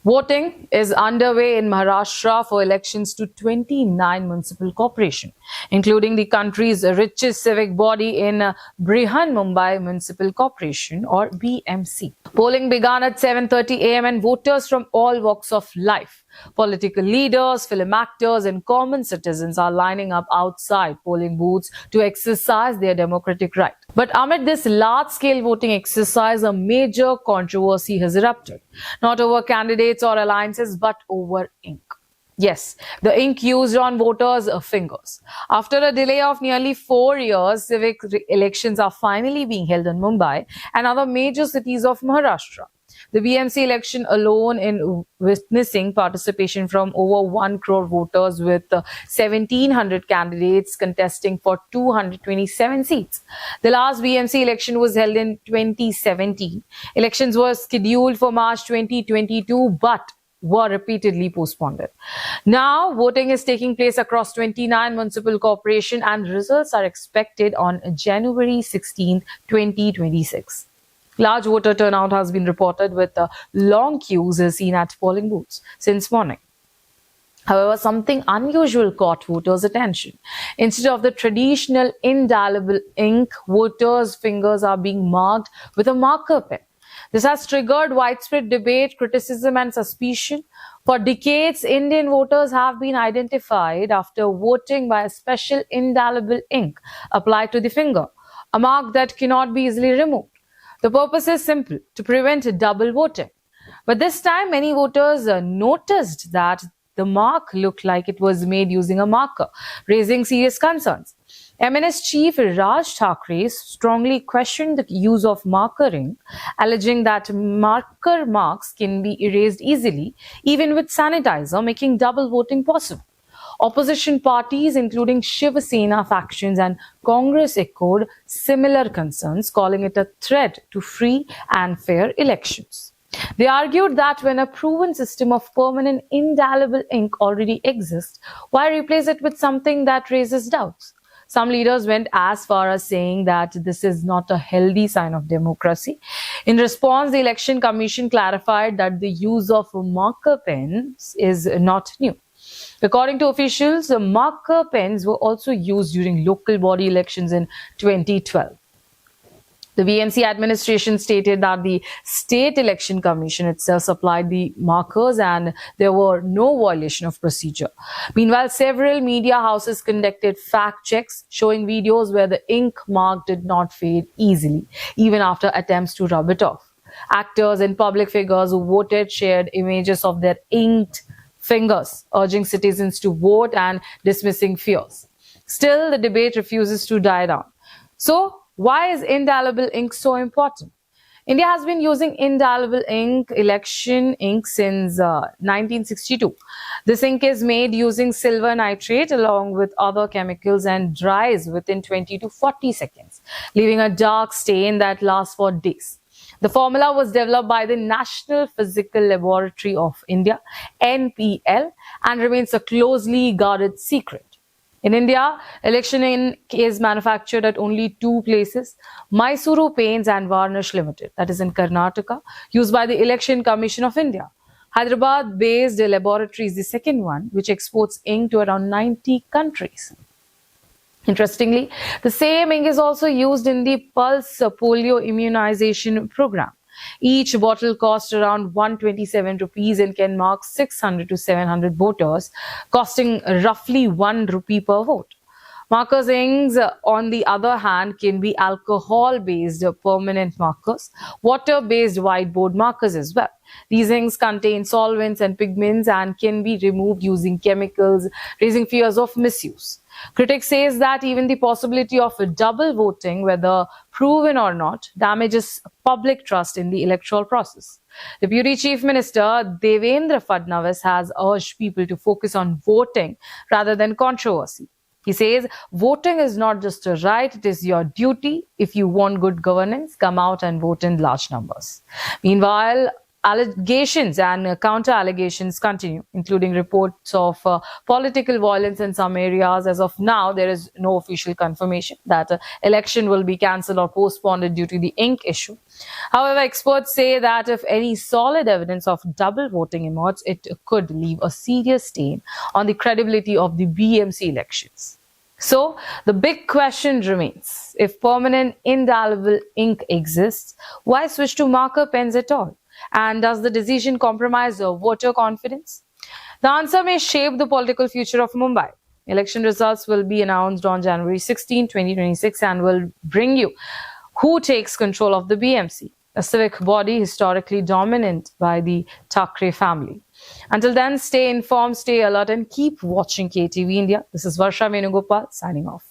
Voting is underway in Maharashtra for elections to 29 municipal corporations, including the country's richest civic body in Brihan Mumbai Municipal Corporation or BMC. Polling began at 7:30 a.m. and voters from all walks of life, political leaders, film actors and common citizens are lining up outside polling booths to exercise their democratic right. But amid this large-scale voting exercise, a major controversy has erupted, not over candidates or alliances, but over ink. Yes, the ink used on voters' fingers. After a delay of nearly 4 years, civic elections are finally being held in Mumbai and other major cities of Maharashtra. The BMC election alone in witnessing participation from over 1 crore voters with 1,700 candidates contesting for 227 seats. The last BMC election was held in 2017. Elections were scheduled for March 2022 but were repeatedly postponed. Now, voting is taking place across 29 municipal corporations and results are expected on January 16, 2026. Large voter turnout has been reported with long queues seen at polling booths since morning. However, something unusual caught voters' attention. Instead of the traditional indelible ink, voters' fingers are being marked with a marker pen. This has triggered widespread debate, criticism, and suspicion. For decades, Indian voters have been identified after voting by a special indelible ink applied to the finger, a mark that cannot be easily removed. The purpose is simple: to prevent double voting. But this time, many voters noticed that the mark looked like it was made using a marker, raising serious concerns. MNS chief Raj Thackeray strongly questioned the use of markering, alleging that marker marks can be erased easily, even with sanitizer, making double voting possible. Opposition parties, including Shiv Sena factions and Congress, echoed similar concerns, calling it a threat to free and fair elections. They argued that when a proven system of permanent indelible ink already exists, why replace it with something that raises doubts? Some leaders went as far as saying that this is not a healthy sign of democracy. In response, the Election Commission clarified that the use of marker pens is not new. According to officials, the marker pens were also used during local body elections in 2012. The BMC administration stated that the State Election Commission itself supplied the markers and there were no violation of procedure. Meanwhile, several media houses conducted fact checks showing videos where the ink mark did not fade easily, even after attempts to rub it off. Actors and public figures who voted shared images of their inked fingers, urging citizens to vote and dismissing fears. Still, the debate refuses to die down. So, why is indelible ink so important? India has been using indelible ink, election ink, since 1962. This ink is made using silver nitrate along with other chemicals and dries within 20 to 40 seconds, leaving a dark stain that lasts for days. The formula was developed by the National Physical Laboratory of India, NPL, and remains a closely guarded secret. In India, election ink is manufactured at only two places: Mysuru Paints and Varnish Limited, that is in Karnataka, used by the Election Commission of India. Hyderabad-based laboratory is the second one, which exports ink to around 90 countries. Interestingly, the same ink is also used in the Pulse polio immunization program. Each bottle costs around 127 rupees and can mark 600 to 700 voters, costing roughly 1 rupee per vote. Markers inks, on the other hand, can be alcohol-based permanent markers, water-based whiteboard markers as well. These inks contain solvents and pigments and can be removed using chemicals, raising fears of misuse. Critics say that even the possibility of double voting, whether proven or not, damages public trust in the electoral process. Deputy Chief Minister Devendra Fadnavis has urged people to focus on voting rather than controversy. He says voting is not just a right, it is your duty. If you want good governance, come out and vote in large numbers. Meanwhile, Allegations and counter allegations continue, including reports of political violence in some areas. As of now, there is no official confirmation that election will be cancelled or postponed due to the ink issue. However, experts say that if any solid evidence of double voting emerges, it could leave a serious stain on the credibility of the BMC elections. So, the big question remains: if permanent indelible ink exists, why switch to marker pens at all? And does the decision compromise voter confidence? The answer may shape the political future of Mumbai. Election results will be announced on January 16, 2026, and will bring you who takes control of the BMC, a civic body historically dominant by the Thackeray family. Until then, stay informed, stay alert, and keep watching KTV India. This is Varsha Venugopal signing off.